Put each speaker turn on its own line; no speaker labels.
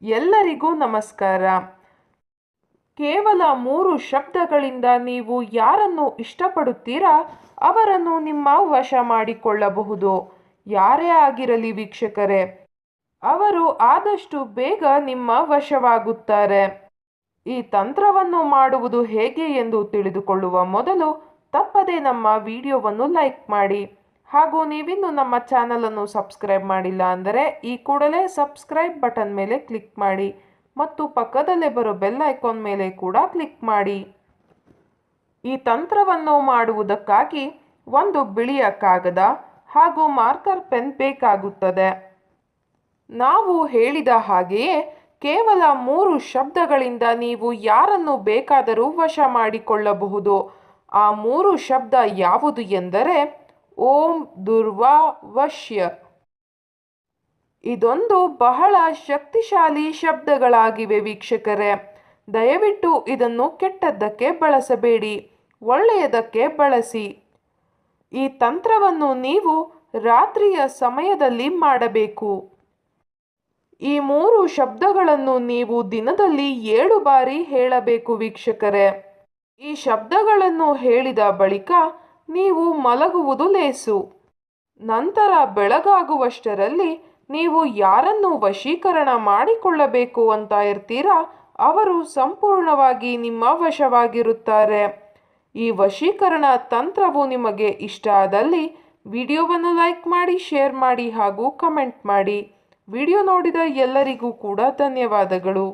ಎಲ್ಲರಿಗೂ ನಮಸ್ಕಾರ. ಕೇವಲ 3 ಶಬ್ದಗಳಿಂದ ನೀವು ಯಾರನ್ನು ಇಷ್ಟಪಡುತ್ತೀರಾ ಅವರನ್ನು ನಿಮ್ಮ ವಶ ಮಾಡಿಕೊಳ್ಳಬಹುದು. ಯಾರೇ ಆಗಿರಲಿ ವೀಕ್ಷಕರೇ, ಅವರು ಆದಷ್ಟು ಬೇಗ ನಿಮ್ಮ ವಶವಾಗುತ್ತಾರೆ. ಈ ತಂತ್ರವನ್ನು ಮಾಡುವುದು ಹೇಗೆ ಎಂದು ತಿಳಿದುಕೊಳ್ಳುವ ಮೊದಲು ತಪ್ಪದೆ ನಮ್ಮ ವಿಡಿಯೋವನ್ನು ಲೈಕ್ ಮಾಡಿ. ಹಾಗೂ ನೀವಿನ್ನು ನಮ್ಮ ಚಾನಲನ್ನು ಸಬ್ಸ್ಕ್ರೈಬ್ ಮಾಡಿಲ್ಲ ಅಂದರೆ ಈ ಕೂಡಲೇ ಸಬ್ಸ್ಕ್ರೈಬ್ ಬಟನ್ ಮೇಲೆ ಕ್ಲಿಕ್ ಮಾಡಿ ಮತ್ತು ಪಕ್ಕದಲ್ಲೇ ಬರೋ ಬೆಲ್ ಐಕಾನ್ ಮೇಲೆ ಕೂಡ ಕ್ಲಿಕ್ ಮಾಡಿ. ಈ ತಂತ್ರವನ್ನು ಮಾಡುವುದಕ್ಕಾಗಿ ಒಂದು ಬಿಳಿಯ ಕಾಗದ ಹಾಗೂ ಮಾರ್ಕರ್ ಪೆನ್ ಬೇಕಾಗುತ್ತದೆ. ನಾವು ಹೇಳಿದ ಹಾಗೆಯೇ ಕೇವಲ 3 ಶಬ್ದಗಳಿಂದ ನೀವು ಯಾರನ್ನು ಬೇಕಾದರೂ ವಶ ಮಾಡಿಕೊಳ್ಳಬಹುದು. ಆ 3 ಶಬ್ದ ಯಾವುದು ಎಂದರೆ ಓಂ ದುರ್ವಾ ವಶ್ಯ. ಇದೊಂದು ಬಹಳ ಶಕ್ತಿಶಾಲಿ ಶಬ್ದಗಳಾಗಿವೆ ವೀಕ್ಷಕರೇ. ದಯವಿಟ್ಟು ಇದನ್ನು ಕೆಟ್ಟದ್ದಕ್ಕೆ ಬಳಸಬೇಡಿ, ಒಳ್ಳೆಯದಕ್ಕೆ ಬಳಸಿ. ಈ ತಂತ್ರವನ್ನು ನೀವು ರಾತ್ರಿಯ ಸಮಯದಲ್ಲಿ ಮಾಡಬೇಕು. ಈ 3 ಶಬ್ದಗಳನ್ನು ನೀವು ದಿನದಲ್ಲಿ 7 ಬಾರಿ ಹೇಳಬೇಕು ವೀಕ್ಷಕರೇ. ಈ ಶಬ್ದಗಳನ್ನು ಹೇಳಿದ ಬಳಿಕ ನೀವು ಮಲಗುವುದು ಲೇಸು. ನಂತರ ಬೆಳಗಾಗುವಷ್ಟರಲ್ಲಿ ನೀವು ಯಾರನ್ನು ವಶೀಕರಣ ಮಾಡಿಕೊಳ್ಳಬೇಕು ಅಂತ ಇರ್ತೀರಾ ಅವರು ಸಂಪೂರ್ಣವಾಗಿ ನಿಮ್ಮ ವಶವಾಗಿರುತ್ತಾರೆ. ಈ ವಶೀಕರಣ ತಂತ್ರವು ನಿಮಗೆ ಇಷ್ಟ ಆದಲ್ಲಿ ವಿಡಿಯೋವನ್ನು ಲೈಕ್ ಮಾಡಿ, ಶೇರ್ ಮಾಡಿ ಹಾಗೂ ಕಮೆಂಟ್ ಮಾಡಿ. ವಿಡಿಯೋ ನೋಡಿದ ಎಲ್ಲರಿಗೂ ಕೂಡ ಧನ್ಯವಾದಗಳು.